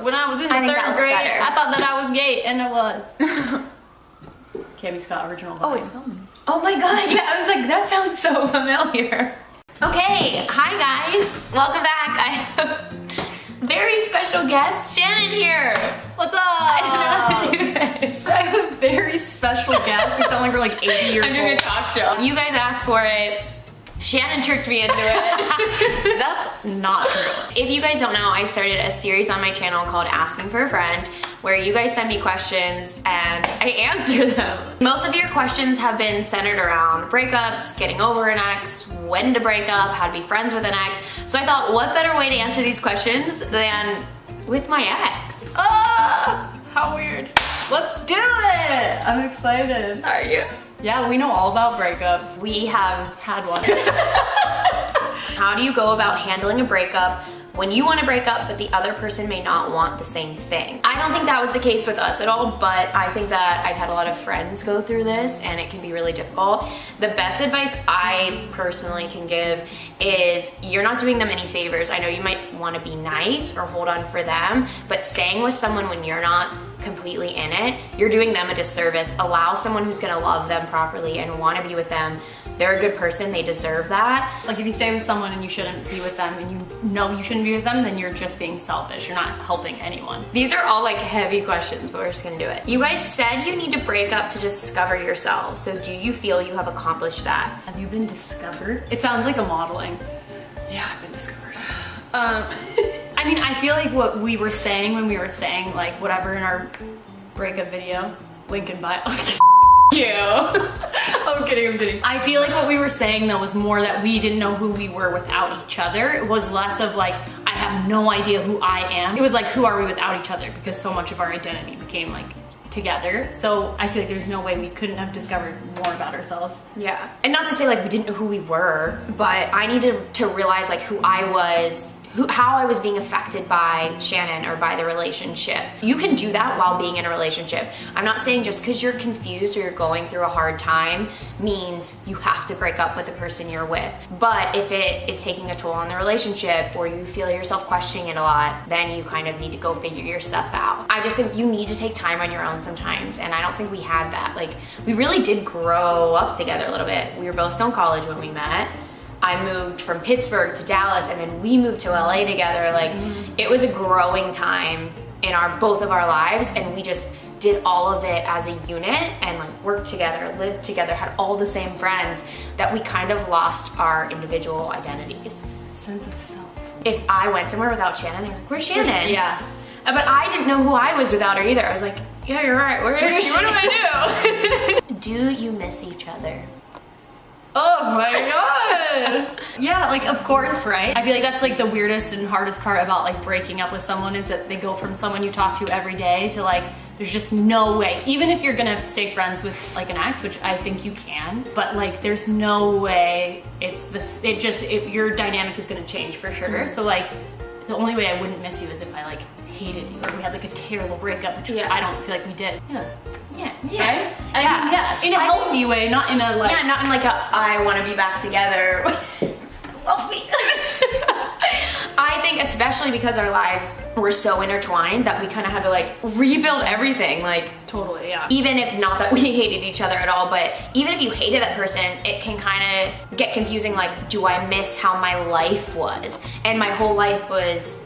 when I was in the third grade. Better. I thought that I was gay, and I was. Cammy Scott original vibe. Oh, it's filming. Oh my god, yeah, I was like, that sounds so familiar. Okay, hi guys. Welcome back. I have a very special guest, Shannon here. What's up? I don't know how to do this. I have a very special guest. You sound like we're like 80 years old. I'm doing a talk show. You guys asked for it. Shannon tricked me into it. That's not true. If you guys don't know, I started a series on my channel called Asking for a Friend, where you guys send me questions and I answer them. Most of your questions have been centered around breakups, getting over an ex, when to break up, how to be friends with an ex. So I thought, what better way to answer these questions than with my ex? Ah, how weird. Let's do it. I'm excited. Are you? Yeah, we know all about breakups. We have had one. How do you go about handling a breakup when you want to break up, but the other person may not want the same thing? I don't think that was the case with us at all, but I think that I've had a lot of friends go through this and it can be really difficult. The best advice I personally can give is you're not doing them any favors. I know you might want to be nice or hold on for them, but staying with someone when you're not completely in it, you're doing them a disservice. Allow someone who's gonna love them properly and want to be with them. They're a good person, they deserve that. Like if you stay with someone and you shouldn't be with them and you know you shouldn't be with them, then you're just being selfish. You're not helping anyone. These are all like heavy questions, but we're just gonna do it. You guys said you need to break up to discover yourselves. So do you feel you have accomplished that? Have you been discovered? It sounds like a modeling. Yeah, I've been discovered. I mean, I feel like what we were saying when we were saying like whatever in our breakup video, link in bio. You. I'm kidding. I feel like what we were saying though was more that we didn't know who we were without each other. It was less of like, I have no idea who I am. It was like, who are we without each other? Because so much of our identity became like together. So I feel like there's no way we couldn't have discovered more about ourselves. Yeah. And not to say like we didn't know who we were, but I needed to realize like who I was, how I was being affected by Shannon or by the relationship. You can do that while being in a relationship. I'm not saying just because you're confused or you're going through a hard time means you have to break up with the person you're with. But if it is taking a toll on the relationship or you feel yourself questioning it a lot, then you kind of need to go figure your stuff out. I just think you need to take time on your own sometimes, and I don't think we had that. Like, we really did grow up together a little bit. We were both still in college when we met. I moved from Pittsburgh to Dallas and then we moved to LA together. Like it was a growing time in both of our lives, and we just did all of it as a unit and like worked together, lived together, had all the same friends that we kind of lost our individual identities. Sense of self. If I went somewhere without Shannon, they were like, where's Shannon? Yeah. But I didn't know who I was without her either. I was like, yeah, you're right, where is she? What do I do? Do you miss each other? Oh my god! Yeah, like of course, right? I feel like that's like the weirdest and hardest part about like breaking up with someone is that they go from someone you talk to every day to like, there's just no way. Even if you're gonna stay friends with like an ex, which I think you can, but like there's no way your dynamic is gonna change for sure. Mm-hmm. So like, the only way I wouldn't miss you is if I like hated you or we had like a terrible breakup, which I don't feel like we did. Yeah. Right? Yeah. In a healthy way, not in a like... Yeah, not in like a, I want to be back together. Love me. I think especially because our lives were so intertwined that we kind of had to like rebuild everything. Like, totally, yeah. Even if not that we hated each other at all, but even if you hated that person, it can kind of get confusing. Like, do I miss how my life was? And my whole life was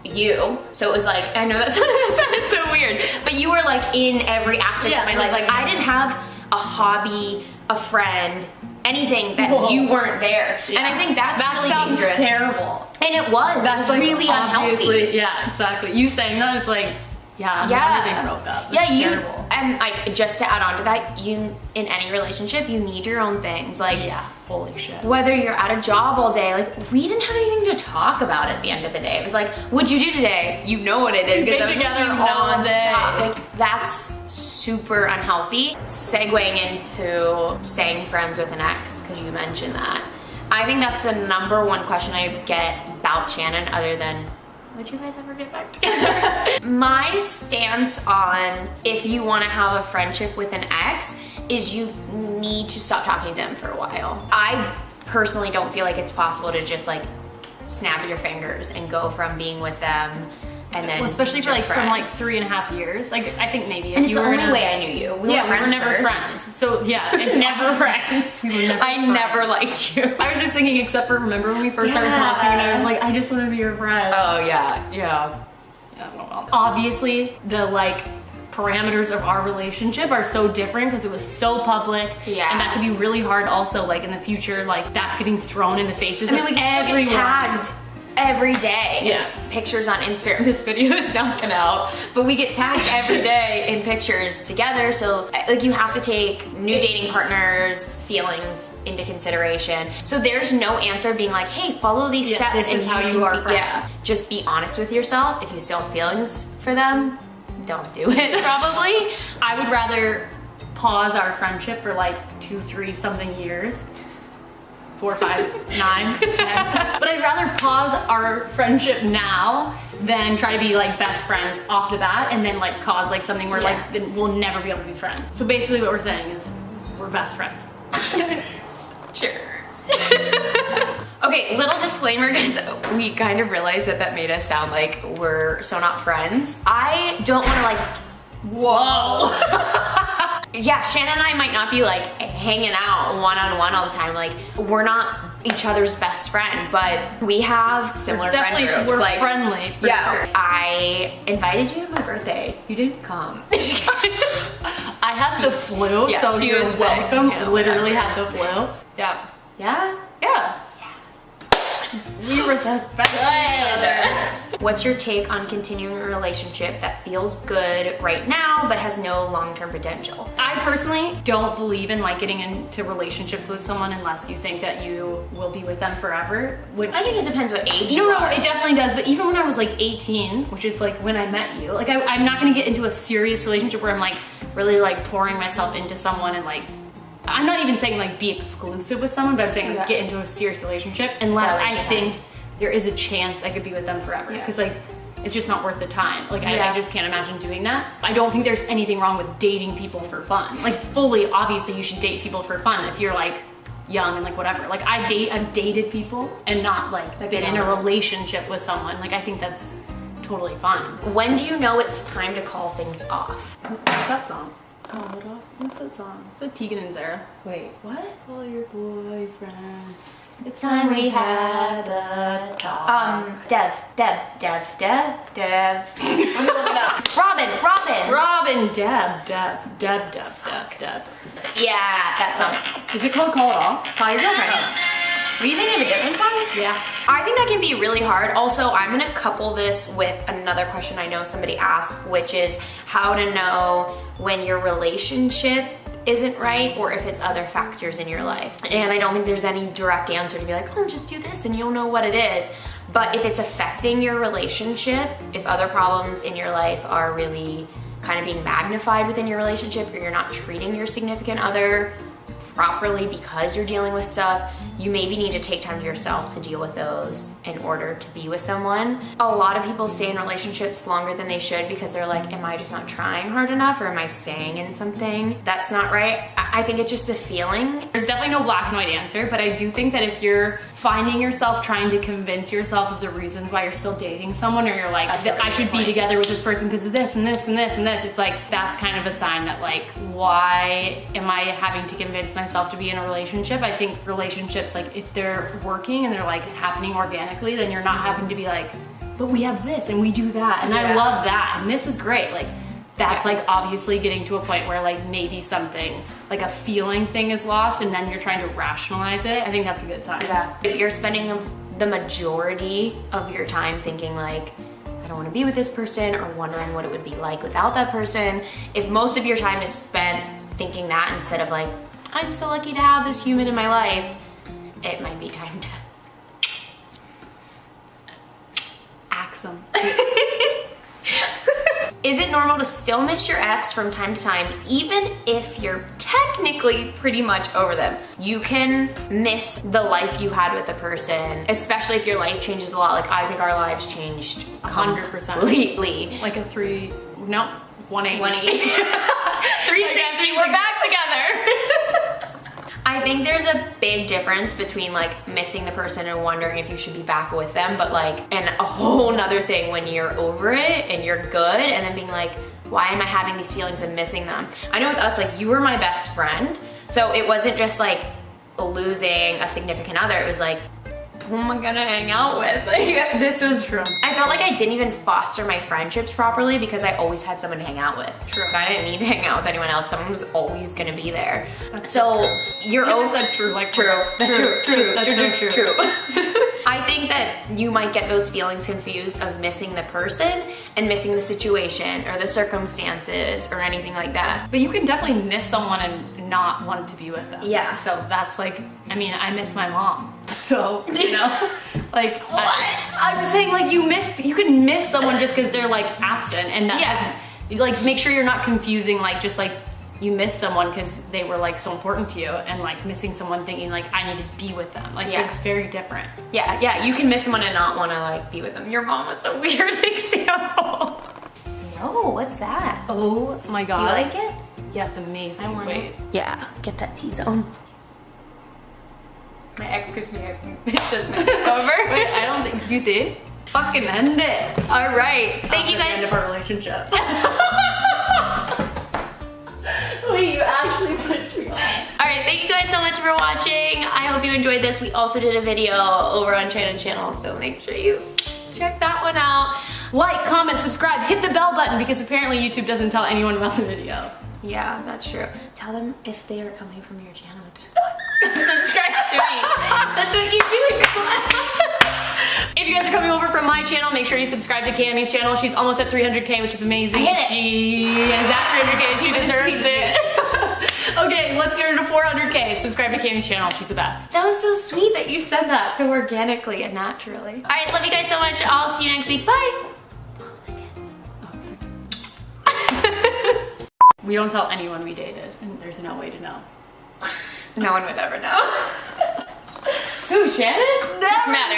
you. So it was like, I know that sounded so weird, but you were like in every aspect of my life. Like I didn't have a hobby, a friend, anything that you weren't there. Yeah. And I think that really dangerous. Terrible. And it was. That's like really unhealthy. Yeah, exactly. You saying that, it's like, I'm glad they broke up. It's terrible. And like just to add on to that, you in any relationship, you need your own things. Like, holy shit. Whether you're at a job all day, like we didn't have anything to talk about at the end of the day. It was like, what'd you do today? You know what I did because I was together all day. Like that's super unhealthy. Segueing into staying friends with an ex, because you mentioned that. I think that's the number one question I get about Shannon, other than, would you guys ever get back together? My stance on if you want to have a friendship with an ex is you need to stop talking to them for a while. I personally don't feel like it's possible to just like snap your fingers and go from being with them and then Well, especially for just like from like friends. 3.5 years. Like I think maybe And if it's you the were only in a- way I knew you. We yeah, were we were friends never first. friends. So yeah, and Never friends. We were never I friends. never liked you. I was just thinking, except for remember when we first started talking, and I was like, I just want to be your friend. Oh yeah. Yeah, well, obviously the like parameters of our relationship are so different because it was so public. Yeah. And that could be really hard also like in the future, like that's getting thrown in the faces I mean, of we get everyone. tagged every day. Yeah. Pictures on Instagram. This video is not gonna help, but we get tagged every day in pictures together. So like you have to take new dating partners' feelings into consideration. So there's no answer being like, hey, follow these Yeah, steps. this and is how can you are be- friends. Yeah. Just be honest with yourself. If you still have feelings for them, don't do it. Probably. I would rather pause our friendship for like 2, 3 something years. 4, 5, 9, 10. But I'd rather pause our friendship now than try to be like best friends off the bat and then like cause like something where Yeah. like then we'll never be able to be friends. So basically what we're saying is we're best friends. Sure. Okay, little disclaimer because we kind of realized that made us sound like we're so not friends. I don't want to like, whoa. Yeah, Shannon and I might not be like hanging out one-on-one all the time. Like we're not each other's best friend, but we have similar friend Definitely, groups. we're like, friendly. For yeah, sure. I invited you to my birthday. You didn't come. I had the flu, Yeah, so she you're was sick, welcome. you know, Literally whatever. had the flu. Yeah. Yeah. Yeah. We respect each other. What's your take on continuing a relationship that feels good right now but has no long-term potential? I personally don't believe in like getting into relationships with someone unless you think that you will be with them forever. Which I think it depends what age no, you no, are. it definitely does. But even when I was like 18, which is like when I met you, like I'm not gonna get into a serious relationship where I'm like really like pouring myself into someone and like I'm not even saying like be exclusive with someone, but I'm saying like, Yeah. get into a serious relationship unless I Relationship. think there is a chance I could be with them forever. Yeah. Because like it's just not worth the time. Like Yeah. I just can't imagine doing that. I don't think there's anything wrong with dating people for fun. Like fully, obviously you should date people for fun if you're like young and like whatever. Like I've dated people and not like been in a relationship with someone. Like I think that's totally fine. When do you know it's time to call things off? What's that song? Call it off. What's that song? It's like Tegan and Sarah. Wait, what? Call your boyfriend. It's Time we had a talk. Dev. Let me look it up. Robin. Deb. Yeah, that song. Is it called Call It Off? Call your girlfriend. Were you thinking of a different song? Yeah. I think that can be really hard. Also, I'm gonna couple this with another question I know somebody asked, which is how to know when your relationship isn't right or if it's other factors in your life. And I don't think there's any direct answer to be like, oh, just do this and you'll know what it is. But if it's affecting your relationship, if other problems in your life are really kind of being magnified within your relationship or you're not treating your significant other properly because you're dealing with stuff, you maybe need to take time to yourself to deal with those in order to be with someone. A lot of people stay in relationships longer than they should because they're like, am I just not trying hard enough or am I staying in something that's not right? I think it's just a feeling. There's definitely no black and white answer, but I do think that if you're finding yourself trying to convince yourself of the reasons why you're still dating someone, or you're like, That's a really I should good be point. together with this person because of this and this and this and this, it's like, that's kind of a sign that like, why am I having to convince myself to be in a relationship? I think relationships, like if they're working and they're like happening organically, then you're not having to be like, but we have this and we do that and I Yeah. love that and this is great. Like that's like obviously getting to a point where like maybe something, like a feeling thing is lost and then you're trying to rationalize it. I think that's a good sign. Yeah. If you're spending the majority of your time thinking like, I don't want to be with this person or wondering what it would be like without that person, if most of your time is spent thinking that instead of like, I'm so lucky to have this human in my life, it might be time to Axe 'em. Is it normal to still miss your ex from time to time, even if you're technically pretty much over them? You can miss the life you had with a person, especially if your life changes a lot. Like I think our lives changed 100%. completely. Like a 180. 180. 360, we're back together. I think there's a big difference between like missing the person and wondering if you should be back with them, but like, and a whole nother thing when you're over it and you're good and then being like, why am I having these feelings of missing them? I know with us, like you were my best friend. So it wasn't just like losing a significant other. It was like, who am I gonna hang out with? Like, this was true. I felt like I didn't even foster my friendships properly because I always had someone to hang out with. True. I didn't need to hang out with anyone else. Someone was always gonna be there. That's so you're you always said true, like true. That's true. That's so true. I think that you might get those feelings confused of missing the person and missing the situation or the circumstances or anything like that. But you can definitely miss someone and not want to be with them. Yeah. So that's like, I mean, I miss my mom. So, you know, like, I'm saying like you can miss someone just because they're like absent and that doesn't, like make sure you're not confusing like just like you miss someone because they were like so important to you and like missing someone thinking like I need to be with them. Like it's very different. Yeah, you can miss someone and not want to like be with them. Your mom was a weird example. No, what's that? Oh my god. Do you like it? Yeah, it's amazing. I want it. Yeah, get that T-zone. My ex gives me a bitches makeover. Wait, I don't think, do you see? Fucking end it. All right, thank you That's guys. the end of our relationship. Wait, you actually put me on. All right, thank you guys so much for watching. I hope you enjoyed this. We also did a video over on Shannon's channel, so make sure you check that one out. Like, comment, subscribe, hit the bell button because apparently YouTube doesn't tell anyone about the video. Yeah, that's true. Tell them if they are coming from your channel to subscribe to me. That's what you do. If you guys are coming over from my channel, make sure you subscribe to Cammy's channel. She's almost at 300K, which is amazing. I hit it. She is at 300K and she deserves it. Okay, let's get her to 400K. Subscribe to Cammy's channel. She's the best. That was so sweet that you said that so organically and naturally. All right, love you guys so much. I'll see you next week. Bye. We don't tell anyone we dated, and there's no way to know. No one would ever know. Who, Shannon? Just Matt.